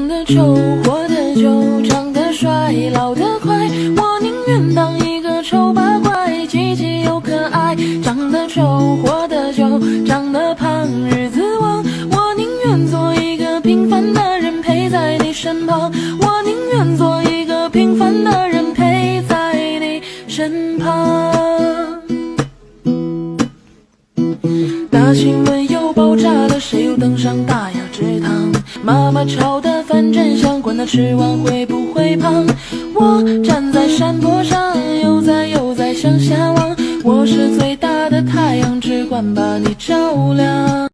得丑，活得久，长得帅，老得快，我宁愿当一个丑八怪，积极又可爱。长得丑，活得久，长得胖，日子旺，我宁愿做一个平凡的人陪在你身旁，我宁愿做一个平凡的人陪在你身旁。大新闻又爆炸了，谁又登上大雅之堂？妈妈炒的饭真香，管他吃完会不会胖。我站在山坡上，悠哉向下望，我是最大的太阳，只管把你照亮。